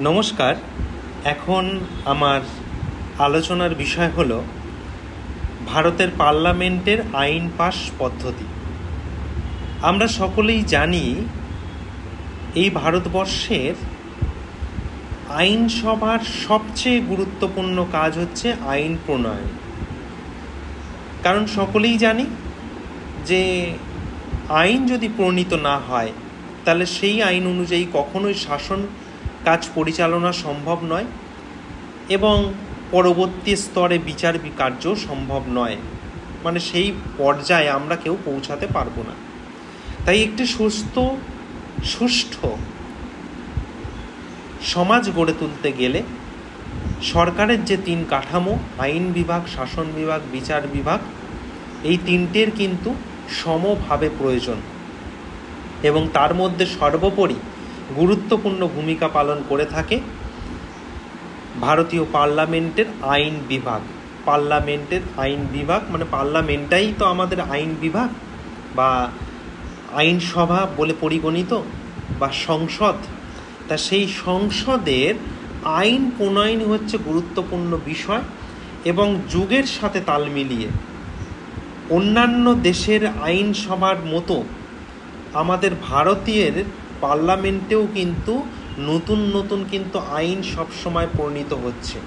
নমস্কার। এখন আমার আলোচনার বিষয় হল ভারতের পার্লামেন্টের আইন পাস পদ্ধতি। আমরা সকলেই জানি এই ভারতবর্ষের আইনসভার সবচেয়ে গুরুত্বপূর্ণ কাজ হচ্ছে আইন প্রণয়ন। কারণ সকলেই জানি যে আইন যদি প্রণীত না হয় তাহলে সেই আইন অনুযায়ী কখনোই শাসন কাজ পরিচালনা সম্ভব নয় এবং পরবর্তী স্তরে বিচার কার্য সম্ভব নয়, মানে সেই পর্যায়ে আমরা কেউ পৌঁছাতে পারবো না। তাই একটি সুষ্ঠু সমাজ গড়ে তুলতে গেলে সরকারের যে তিন কাঠামো, আইন বিভাগ, শাসন বিভাগ, বিচার বিভাগ, এই তিনটের কিন্তু সমভাবে প্রয়োজন এবং তার মধ্যে সর্বোপরি গুরুত্বপূর্ণ ভূমিকা পালন করে থাকে ভারতীয় পার্লামেন্টের আইন বিভাগ। পার্লামেন্টের আইন বিভাগ মানে পার্লামেন্টটাই তো আমাদের আইন বিভাগ বা আইনসভা বলে পরিগণিত বা সংসদ। তা সেই সংসদের আইন প্রণয়ন হচ্ছে গুরুত্বপূর্ণ বিষয় এবং যুগের সাথে তাল মিলিয়ে অন্যান্য দেশের আইনসভার মতো আমাদের ভারতীয় পার্লামেন্টেও কিন্তু নতুন কিন্তু আইন সবসময় প্রণীত হচ্ছে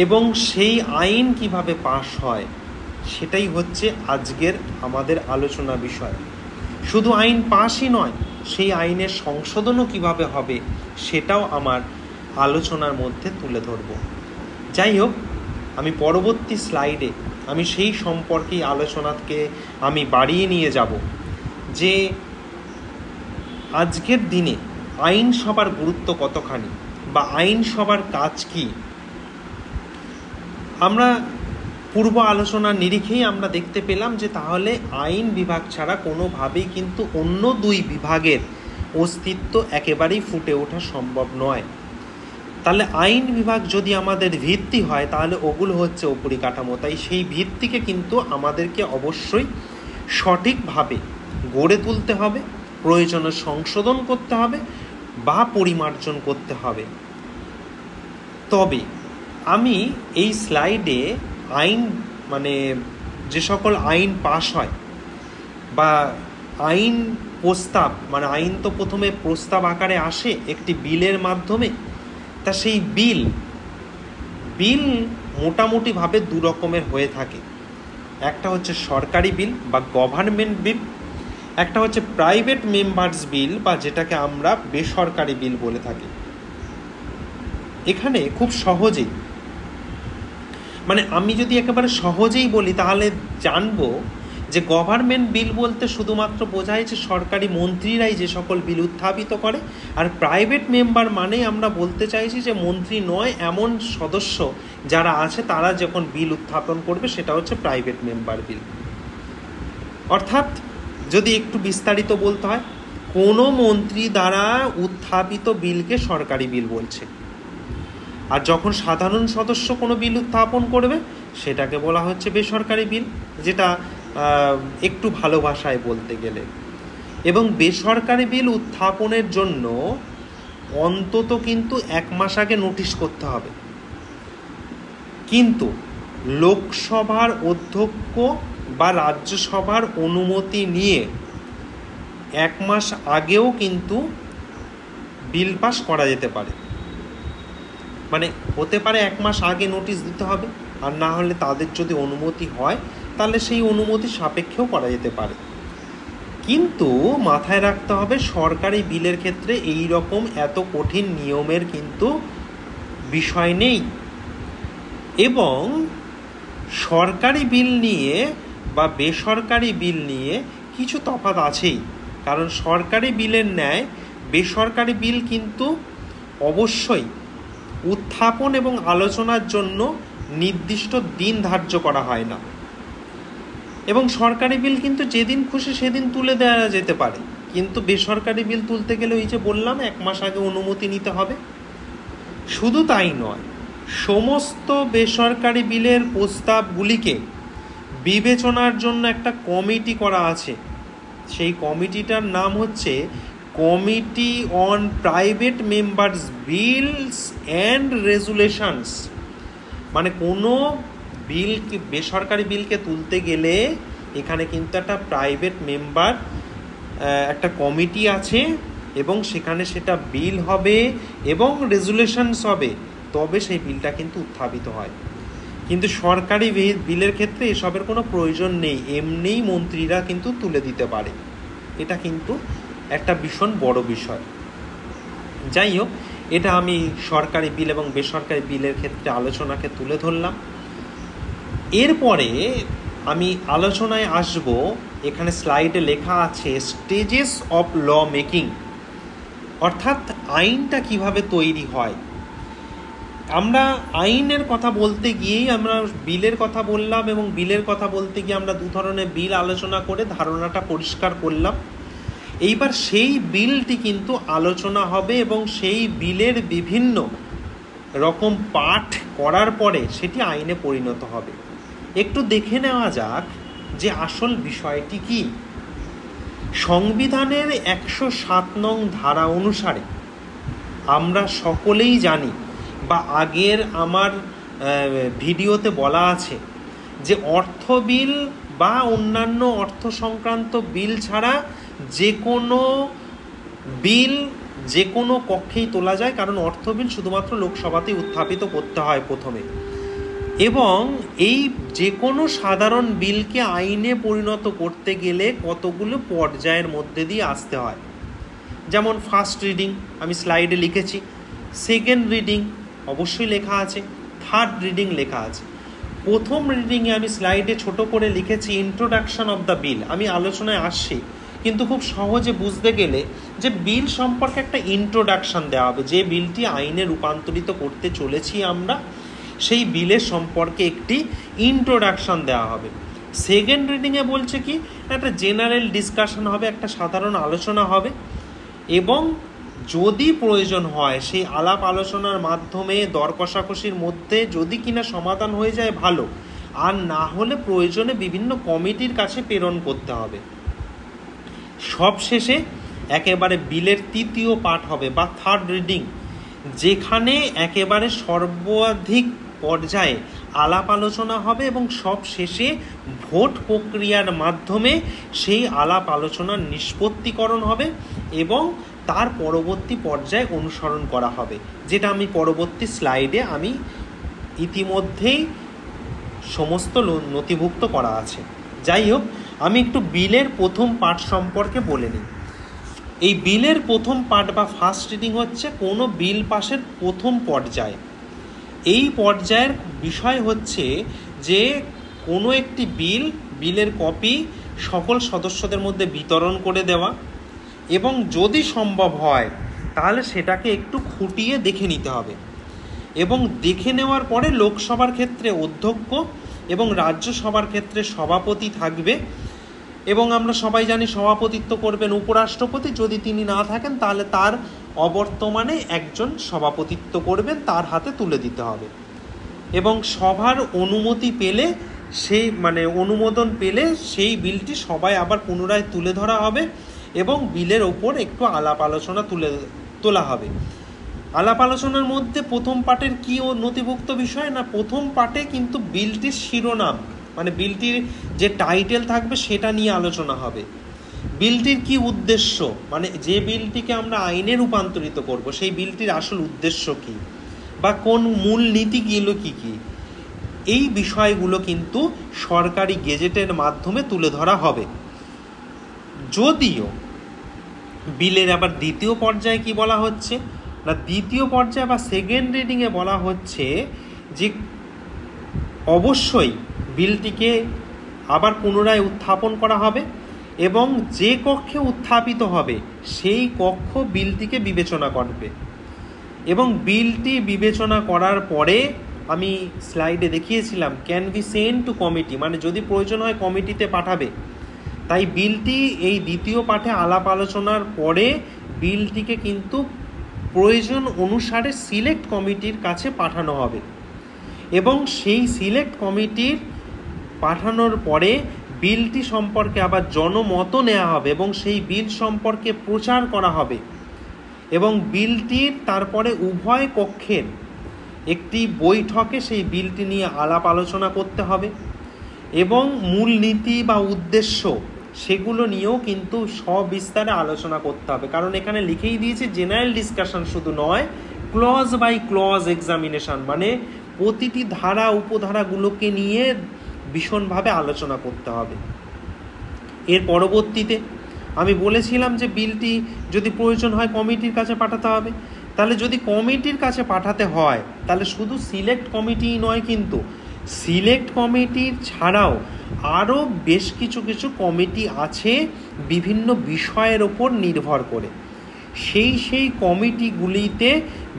এবং সেই আইন কিভাবে পাশ হয় সেটাই হচ্ছে আজকের আমাদের আলোচনা বিষয়। শুধু আইন পাশই নয়, সেই আইনের সংশোধনও কিভাবে হবে সেটাও আমার আলোচনার মধ্যে তুলে ধরব। যাই হোক, আমি পরবর্তী স্লাইডে আমি সেই সম্পর্কেই আলোচনাকে আমি বাড়িয়ে নিয়ে যাব যে আজকের দিনে আইনসভার গুরুত্ব কতখানি বা আইনসভার কাজ কি। আমরা পূর্ব আলোচনার নিরিখেই আমরা দেখতে পেলাম যে তাহলে আইন বিভাগ ছাড়া কোনোভাবেই কিন্তু অন্য দুই বিভাগের অস্তিত্ব একেবারেই ফুটে ওঠা সম্ভব নয়। তাহলে আইন বিভাগ যদি আমাদের ভিত্তি হয় তাহলে ওগুলো হচ্ছে পরিকাঠামো। তাই সেই ভিত্তিকে কিন্তু আমাদেরকে অবশ্যই সঠিকভাবে গড়ে তুলতে হবে, প্রয়োজনে সংশোধন করতে হবে বা পরিমার্জন করতে হবে। তবে আমি এই স্লাইডে আইন মানে যে সকল আইন পাশ হয় বা আইন প্রস্তাব, মানে আইন তো প্রথমে প্রস্তাব আকারে আসে একটি বিলের মাধ্যমে। তা সেই বিল মোটামুটিভাবে দু রকমের হয়ে থাকে। একটা হচ্ছে সরকারি বিল বা গভর্নমেন্ট বিল, একটা হচ্ছে প্রাইভেট মেম্বার্স বিল বা যেটাকে আমরা বেসরকারি বিল বলে থাকি। এখানে খুব সহজেই, মানে আমি যদি একেবারে সহজেই বলি তাহলে জানবো যে গভর্নমেন্ট বিল বলতে শুধুমাত্র বোঝায় যে সরকারি মন্ত্রীরাই যে সকল বিল উত্থাপিত করে, আর প্রাইভেট মেম্বার মানে আমরা বলতে চাইছি যে মন্ত্রী নয় এমন সদস্য যারা আছে তারা যখন বিল উত্থাপন করবে সেটা হচ্ছে প্রাইভেট মেম্বার বিল। অর্থাৎ যদি একটু বিস্তারিত বলতে হয়, কোনো মন্ত্রী দ্বারা উত্থাপিত বিলকে সরকারি বিল বলছে, আর যখন সাধারণ সদস্য কোনো বিল উত্থাপন করবে সেটাকে বলা হচ্ছে বেসরকারি বিল, যেটা একটু ভালো ভাষায় বলতে গেলে। এবং বেসরকারি বিল উত্থাপনের জন্য অন্তত কিন্তু 1 মাস আগে নোটিশ করতে হবে, কিন্তু লোকসভার অধ্যক্ষ বা রাজ্যসভার অনুমতি নিয়ে 1 মাস আগেও কিন্তু বিল পাস করা যেতে পারে। মানে হতে পারে 1 মাস আগে নোটিশ দিতে হবে, আর না হলে তাদের যদি অনুমতি হয় তাহলে সেই অনুমতি সাপেক্ষেও করা যেতে পারে। কিন্তু মাথায় রাখতে হবে সরকারি বিলের ক্ষেত্রে এই রকম এত কঠিন নিয়মের কিন্তু বিষয় নেই। এবং সরকারি বিল নিয়ে বা বেসরকারি বিল নিয়ে কিছু তফাৎ আছেই, কারণ সরকারি বিলের ন্যায় বেসরকারি বিল কিন্তু অবশ্যই উত্থাপন এবং আলোচনার জন্য নির্দিষ্ট দিন ধার্য করা হয় না, এবং সরকারি বিল কিন্তু যেদিন খুশি সেদিন তুলে দেওয়া যেতে পারে। কিন্তু বেসরকারি বিল তুলতে গেলে ওই যে বললাম 1 মাস আগে অনুমতি নিতে হবে। শুধু তাই নয়, সমস্ত বেসরকারি বিলের প্রস্তাবগুলিকে বিবেচনার জন্য একটা কমিটি করা আছে। সেই কমিটিটার নাম হচ্ছে committee on private members bills and resolutions, মানে কোনো বিলকে, বেসরকারি বিলকে তুলতে গেলে এখানে কিন্তু একটা প্রাইভেট মেম্বার, একটা কমিটি আছে এবং সেখানে সেটা বিল হবে এবং রেজুলেশনস হবে, তবে সেই বিলটা কিন্তু উত্থাপিত হয়। কিন্তু সরকারি বিলের ক্ষেত্রে এসবের কোনো প্রয়োজন নেই, এমনিই মন্ত্রীরা কিন্তু তুলে দিতে পারে। এটা কিন্তু একটা ভীষণ বড় বিষয়। যাই হোক, এটা আমি সরকারি বিল এবং বেসরকারি বিলের ক্ষেত্রে আলোচনাকে তুলে ধরলাম। এরপরে আমি আলোচনায় আসব, এখানে স্লাইডে লেখা আছে স্টেজেস অফ ল মেকিং, অর্থাৎ আইনটা কিভাবে তৈরি হয়। আমরা আইনের কথা বলতে গিয়েই আমরা বিলের কথা বললাম এবং বিলের কথা বলতে গিয়ে আমরা দু ধরনের বিল আলোচনা করে ধারণাটা পরিষ্কার করলাম। এইবার সেই বিলটি কিন্তু আলোচনা হবে এবং সেই বিলের বিভিন্ন রকম পাঠ করার পরে সেটি আইনে পরিণত হবে। একটু দেখে নেওয়া যাক যে আসল বিষয়টি কি। সংবিধানের 107 নং ধারা অনুসারে আমরা সকলেই জানি, বা আগের আমার ভিডিওতে বলা আছে, যে অর্থ বিল বা অন্যান্য অর্থ সংক্রান্ত বিল ছাড়া যে কোনো বিল যে কোনো কক্ষেই তোলা যায়, কারণ অর্থ বিল শুধুমাত্র লোকসভাতেই উত্থাপিত করতে হয় প্রথমে, এবং এই যে কোনো সাধারণ বিলকে আইনে পরিণত করতে গেলে কতগুলো পর্যায়ের মধ্যে দিয়ে আসতে হয়। যেমন ফার্স্ট রিডিং আমি স্লাইডে লিখেছি, সেকেন্ড রিডিং অবশ্যই লেখা আছে, থার্ড রিডিং লেখা আছে। প্রথম রিডিংয়ে আমি স্লাইডে ছোট করে লিখেছি ইন্ট্রোডাকশন অফ দ্য বিল। আমি আলোচনায় আসছি, কিন্তু খুব সহজে বুঝতে গেলে যে বিল সম্পর্কে একটা ইন্ট্রোডাকশন দেওয়া হবে, যে বিলটি আইনে রূপান্তরিত করতে চলেছি আমরা, সেই বিলের সম্পর্কে একটি ইন্ট্রোডাকশন দেওয়া হবে। সেকেন্ড রিডিংয়ে বলছে কি, একটা জেনারেল ডিসকাশন হবে, একটা সাধারণ আলোচনা হবে, এবং যদি প্রয়োজন হয় সেই আলাপ আলোচনার মাধ্যমে দর কষাকষির মধ্যে যদি কিনা সমাধান হয়ে যায় ভালো, আর না হলে প্রয়োজনে বিভিন্ন কমিটির কাছে প্রেরণ করতে হবে। সবশেষে একেবারে বিলের তৃতীয় পাঠ হবে বা থার্ড রিডিং, যেখানে একেবারে সর্বাধিক পর্যায়ে আলাপ আলোচনা হবে এবং সব শেষে ভোট প্রক্রিয়ার মাধ্যমে সেই আলাপ আলোচনার নিষ্পত্তিকরণ হবে এবং তার পরবর্তী পর্যায়ে অনুসরণ করা হবে, যেটা আমি পরবর্তী স্লাইডে আমি ইতিমধ্যেই সমস্ত নথিভুক্ত করা আছে। যাই হোক, আমি একটু বিলের প্রথম পাঠ সম্পর্কে বলে নিই। এই বিলের প্রথম পাঠ বা ফার্স্ট রিডিং হচ্ছে কোনো বিল পাসের প্রথম পর্যায়। এই পর্যায়ের বিষয় হচ্ছে যে কোনো একটি বিলের কপি সকল সদস্যদের মধ্যে বিতরণ করে দেওয়া, এবং যদি সম্ভব হয় তাহলে সেটাকে একটু খুঁটিয়ে দেখে নিতে হবে, এবং দেখে নেওয়ার পরে লোকসভার ক্ষেত্রে অধ্যক্ষ এবং রাজ্যসভার ক্ষেত্রে সভাপতি থাকবে, এবং আমরা সবাই জানি সভাপতিত্ব করবেন উপরাষ্ট্রপতি। যদি তিনি না থাকেন তাহলে তার অবর্তমানে একজন সভাপতিত্ব করবেন, তার হাতে তুলে দিতে হবে, এবং সভার অনুমতি পেলে অনুমোদন পেলে সেই বিলটি সবাই আবার পুনরায় তুলে ধরা হবে এবং বিলের ওপর একটু আলাপ আলোচনা তোলা হবে। আলাপ আলোচনার মধ্যে প্রথম পাঠের কি নথিভুক্ত বিষয় না, প্রথম পাঠে কিন্তু বিলটির শিরোনাম, মানে বিলটির যে টাইটেল থাকবে সেটা নিয়ে আলোচনা হবে। বিলটির কি উদ্দেশ্য, মানে যে বিলটিকে আমরা আইনে রূপান্তরিত করব সেই বিলটির আসল উদ্দেশ্য কি, বা কোন মূল নীতিগুলো কি কি, এই বিষয়গুলো কিন্তু সরকারি গেজেটের মাধ্যমে তুলে ধরা হবে। যদিও বিলের আবার দ্বিতীয় পর্যায়ে কি বলা হচ্ছে না, দ্বিতীয় পর্যায়ে বা সেকেন্ড রিডিংয়ে বলা হচ্ছে যে অবশ্যই বিলটিকে আবার পুনরায় উত্থাপন করা হবে এবং যে কক্ষে উত্থাপিত হবে সেই কক্ষ বিলটিকে বিবেচনা করবে, এবং বিলটি বিবেচনা করার পরে আমি স্লাইডে দেখিয়েছিলাম can be send to committee, মানে যদি প্রয়োজন হয় কমিটিতে পাঠাবে। তাই বিলটি এই দ্বিতীয় পাঠে আলাপ আলোচনার পরে বিলটিকে কিন্তু প্রয়োজন অনুসারে সিলেক্ট কমিটির কাছে পাঠানো হবে, এবং সেই সিলেক্ট কমিটির পাঠানোর পরে বিলটি সম্পর্কে আবার জনমত নেওয়া হবে এবং সেই বিল সম্পর্কে প্রচার করা হবে এবং বিলটির তারপরে উভয় কক্ষের একটি বৈঠকে সেই বিলটি নিয়ে আলাপ আলোচনা করতে হবে এবং মূলনীতি বা উদ্দেশ্য সেগুলো নিয়েও কিন্তু সবিস্তারে আলোচনা করতে হবে। কারণ এখানে লিখেই দিয়েছে জেনারেল ডিসকাশন শুধু নয়, ক্লজ বাই ক্লজ এক্সামিনেশন, মানে প্রতিটি ধারা উপধারাগুলোকে নিয়ে ভীষণভাবে আলোচনা করতে হবে। এর পরবর্তীতে আমি বলেছিলাম যে বিলটি যদি প্রয়োজন হয় কমিটির কাছে পাঠাতে হবে। তাহলে যদি কমিটির কাছে পাঠাতে হয় তাহলে শুধু সিলেক্ট কমিটিই নয়, কিন্তু সিলেক্ট কমিটির ছাড়াও আরও বেশ কিছু কমিটি আছে বিভিন্ন বিষয়ের ওপর নির্ভর করে। সেই কমিটিগুলিতে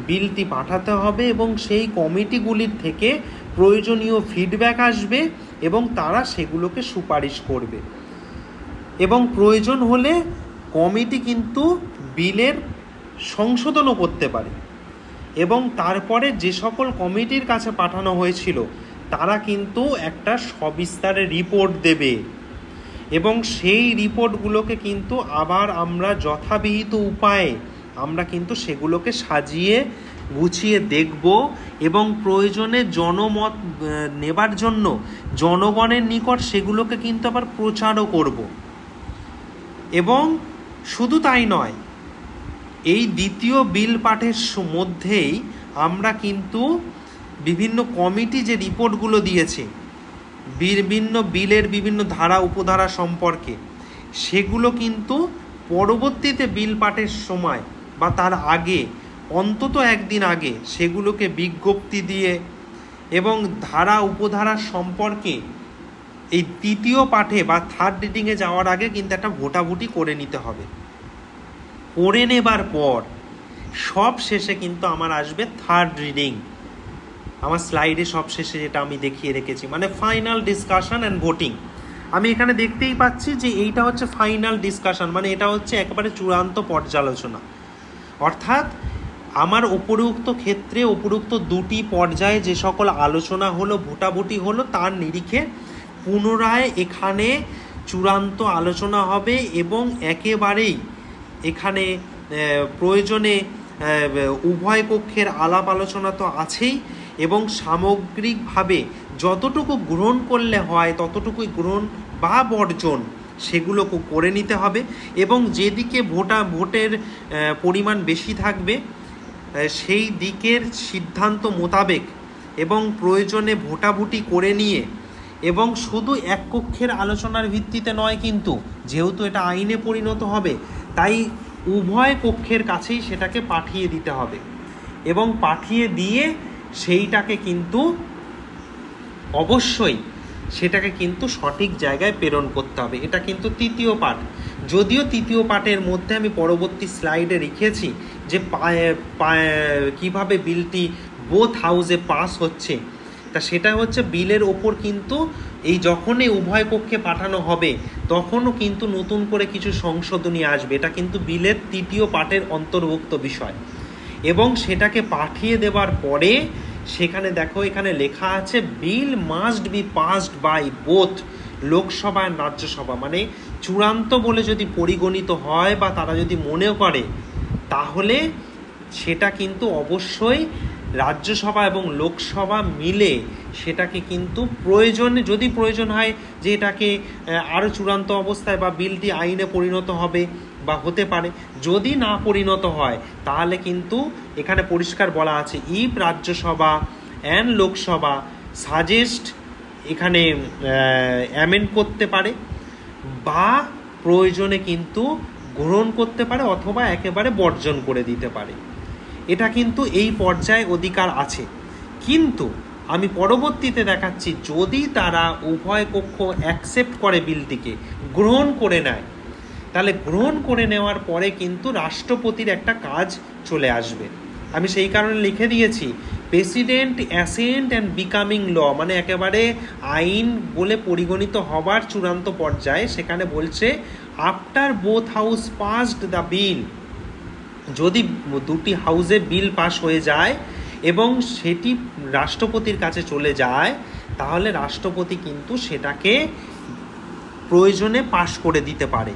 বিলটি পাঠাতে হবে এবং সেই কমিটিগুলির থেকে প্রয়োজনীয় ফিডব্যাক আসবে এবং তারা সেগুলোকে সুপারিশ করবে এবং প্রয়োজন হলে কমিটি কিন্তু বিলের সংশোধনও করতে পারে এবং তারপরে যে সকল কমিটির কাছে পাঠানো হয়েছিল তারা কিন্তু একটা সবিস্তারে রিপোর্ট দেবে এবং সেই রিপোর্টগুলোকে কিন্তু আবার আমরা যথাবিহিত উপায়ে আমরা কিন্তু সেগুলোকে সাজিয়ে গুছিয়ে দেখব এবং প্রয়োজনে জনমত নেবার জন্য জনগণের নিকট সেগুলোকে কিন্তু আবার প্রচারও করব। এবং শুধু তাই নয়, এই দ্বিতীয় বিল পাঠের মধ্যেই আমরা কিন্তু বিভিন্ন কমিটি যে রিপোর্টগুলো দিয়েছে বিভিন্ন বিলের বিভিন্ন ধারা উপধারা সম্পর্কে, সেগুলো কিন্তু পরবর্তীতে বিল পাঠের সময় বা তার আগে অন্তত একদিন আগে সেগুলোকে বিজ্ঞপ্তি দিয়ে এবং ধারা উপধারা সম্পর্কে এই তৃতীয় পাঠে বা থার্ড রিডিংয়ে যাওয়ার আগে কিন্তু একটা ভোটাভুটি করে নিতে হবে। করে নেবার পর সব শেষে কিন্তু আমার আসবে থার্ড রিডিং। আমার স্লাইডে সব শেষে যেটা আমি দেখিয়ে রেখেছি, মানে ফাইনাল ডিসকাশন অ্যান্ড ভোটিং। আমি এখানে দেখতেই পাচ্ছি যে এইটা হচ্ছে ফাইনাল ডিসকাশন, মানে এটা হচ্ছে একেবারে চূড়ান্ত পর্যালোচনা। অর্থাৎ আমার উপরোক্ত ক্ষেত্রে উপরোক্ত দুটি পর্যায়ে যে সকল আলোচনা হলো, ভোটাভুটি হলো, তার নিরিখে পুনরায় এখানে চূড়ান্ত আলোচনা হবে এবং একেবারেই এখানে প্রয়োজনে উভয় পক্ষের আলাপ আলোচনা তো আছেই এবং সামগ্রিকভাবে যতটুকু গ্রহণ করলে হয় ততটুকুই গ্রহণ বা বর্জন সেগুলোকে করে নিতে হবে এবং যেদিকে ভোটের পরিমাণ বেশি থাকবে সেই দিকের সিদ্ধান্ত মোতাবেক এবং প্রয়োজনে ভোটাভুটি করে নিয়ে এবং শুধু এক কক্ষের আলোচনার ভিত্তিতে নয়, কিন্তু যেহেতু এটা আইনে পরিণত হবে তাই উভয় কক্ষের কাছেই সেটাকে পাঠিয়ে দিতে হবে এবং পাঠিয়ে দিয়ে সেইটাকে কিন্তু অবশ্যই সেটাকে কিন্তু সঠিক জায়গায় প্রেরণ করতে হবে। এটা কিন্তু তৃতীয় পাঠ। যদিও তৃতীয় পাঠের মধ্যে আমি পরবর্তী স্লাইডে লিখেছি যে কিভাবে বিলটি বোথ হাউসে পাস হচ্ছে, তা সেটা হচ্ছে বিলের ওপর কিন্তু এই যখনই উভয় পক্ষে পাঠানো হবে তখনও কিন্তু নতুন করে কিছু সংশোধনী আসবে। এটা কিন্তু বিলের তৃতীয় পাঠের অন্তর্ভুক্ত বিষয় এবং সেটাকে পাঠিয়ে দেওয়ার পরে সেখানে দেখো এখানে লেখা আছে bill must be passed by both Lok Sabha আর রাজ্যসভা। মানে চূড়ান্ত বলে যদি পরিগণিত হয় বা তারা যদি মনে করে তাহলে সেটা কিন্তু অবশ্যই রাজ্যসভা এবং লোকসভা মিলে সেটাকে কিন্তু প্রয়োজনে যদি প্রয়োজন হয় যে এটাকে আরও চূড়ান্ত অবস্থায় বা বিলটি আইনে পরিণত হবে বা হতে পারে, যদি না পরিণত হয় তাহলে কিন্তু এখানে পরিষ্কার বলা আছে if Rajya Sabha and Lok Sabha suggest এখানে অ্যামেন্ড করতে পারে বা প্রয়োজনে কিন্তু গ্রহণ করতে পারে অথবা একেবারে বর্জন করে দিতে পারে। এটা কিন্তু এই পর্যায়ে অধিকার আছে। কিন্তু আমি পরবর্তীতে দেখাচ্ছি যদি তারা উভয় পক্ষ অ্যাকসেপ্ট করে বিলটিকে গ্রহণ করে নেয় তাহলে গ্রহণ করে নেওয়ার পরে কিন্তু রাষ্ট্রপতির একটা কাজ চলে আসবে। আমি সেই কারণে লিখে দিয়েছি প্রেসিডেন্ট অ্যাসেন্ট অ্যান্ড বিকামিং ল, মানে একেবারে আইন বলে পরিগণিত হবার চূড়ান্ত পর্যায়ে। সেখানে বলছে after both house passed the বিল, যদি দুটি হাউসে বিল পাস হয়ে যায় এবং সেটি রাষ্ট্রপতির কাছে চলে যায় তাহলে রাষ্ট্রপতি কিন্তু সেটাকে প্রয়োজনে পাশ করে দিতে পারে।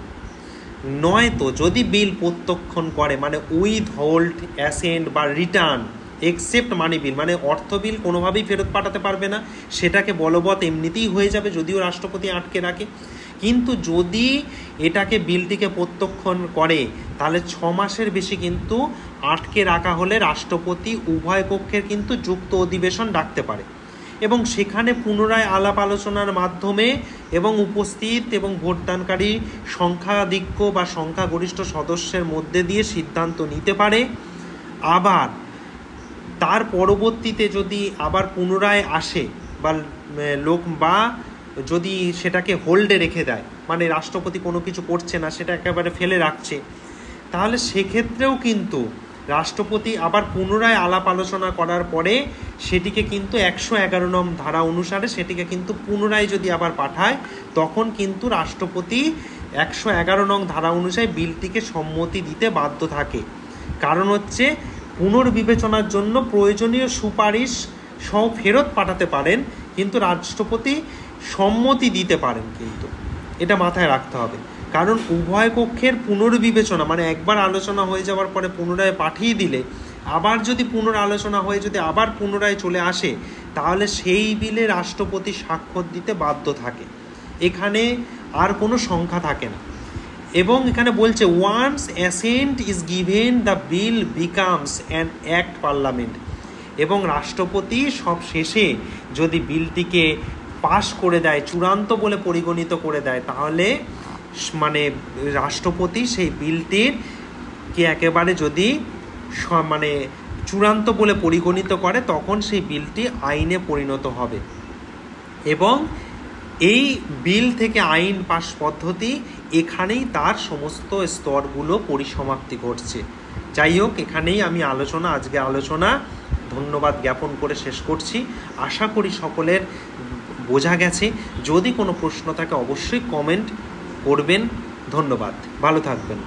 নয়তো যদি বিল প্রত্যাখ্যান করে, মানে উইথ হোল্ড, অ্যাসেন্ট বা রিটার্ন এক্সেপ্ট মানি বিল, মানে অর্থ বিল কোনোভাবেই ফেরত পাঠাতে পারবে না, সেটাকে বলবৎ এমনিতেই হয়ে যাবে যদিও রাষ্ট্রপতি আটকে রাখে। কিন্তু যদি এটাকে বিলটিকে প্রত্যাখ্যান করে তাহলে 6 মাসের বেশি কিন্তু আটকে রাখা হলে রাষ্ট্রপতি উভয় পক্ষের কিন্তু যুক্ত অধিবেশন ডাকতে পারে এবং সেখানে পুনরায় আলাপ আলোচনার মাধ্যমে এবং উপস্থিত এবং ভোটদানকারী সংখ্যাধিক্য বা সংখ্যাগরিষ্ঠ সদস্যের মধ্যে দিয়ে সিদ্ধান্ত নিতে পারে। আবার তার পরবর্তীতে যদি আবার পুনরায় আসে বা যদি সেটাকে হোল্ডে রেখে দেয়, মানে রাষ্ট্রপতি কোনো কিছু করছে না, সেটা একেবারে ফেলে রাখছে, তাহলে সেক্ষেত্রেও কিন্তু রাষ্ট্রপতি আবার পুনরায় আলাপ আলোচনা করার পরে সেটিকে কিন্তু 111 নং ধারা অনুসারে সেটিকে কিন্তু পুনরায় যদি আবার পাঠায়, তখন কিন্তু রাষ্ট্রপতি 111 নং ধারা অনুযায়ী বিলটিকে সম্মতি দিতে বাধ্য থাকে। কারণ হচ্ছে পুনর্বিবেচনার জন্য প্রয়োজনীয় সুপারিশ সহ ফেরত পাঠাতে পারেন, কিন্তু রাষ্ট্রপতি সম্মতি দিতে পারেন, কিন্তু এটা মাথায় রাখতে হবে। কারণ উভয় পক্ষের পুনর্বিবেচনা, মানে একবার আলোচনা হয়ে যাওয়ার পরে পুনরায় পাঠিয়ে দিলে আবার যদি পুনরালোচনা হয়ে যদি আবার পুনরায় চলে আসে, তাহলে সেই বিলে রাষ্ট্রপতি স্বাক্ষর দিতে বাধ্য থাকে, এখানে আর কোনো সংখ্যা থাকে না। এবং এখানে বলছে once assent is given the bill becomes an act parliament, এবং রাষ্ট্রপতি সব শেষে যদি বিলটিকে পাশ করে দেয়, চূড়ান্ত বলে পরিগণিত করে দেয়, তাহলে মানে রাষ্ট্রপতি সেই বিলটির কে একেবারে যদি মানে চূড়ান্ত বলে পরিগণিত করে, তখন সেই বিলটি আইনে পরিণত হবে এবং এই বিল থেকে আইন পাশ পদ্ধতি এখানেই তার সমস্ত স্তরগুলো পরিসমাপ্তি ঘটছে। যাই হোক, এখানেই আমি আজকে আলোচনা ধন্যবাদ জ্ঞাপন করে শেষ করছি। আশা করি সকলের বোঝা গেছে। যদি কোনো প্রশ্ন থাকে অবশ্যই কমেন্ট করবেন। ধন্যবাদ, ভালো থাকবেন।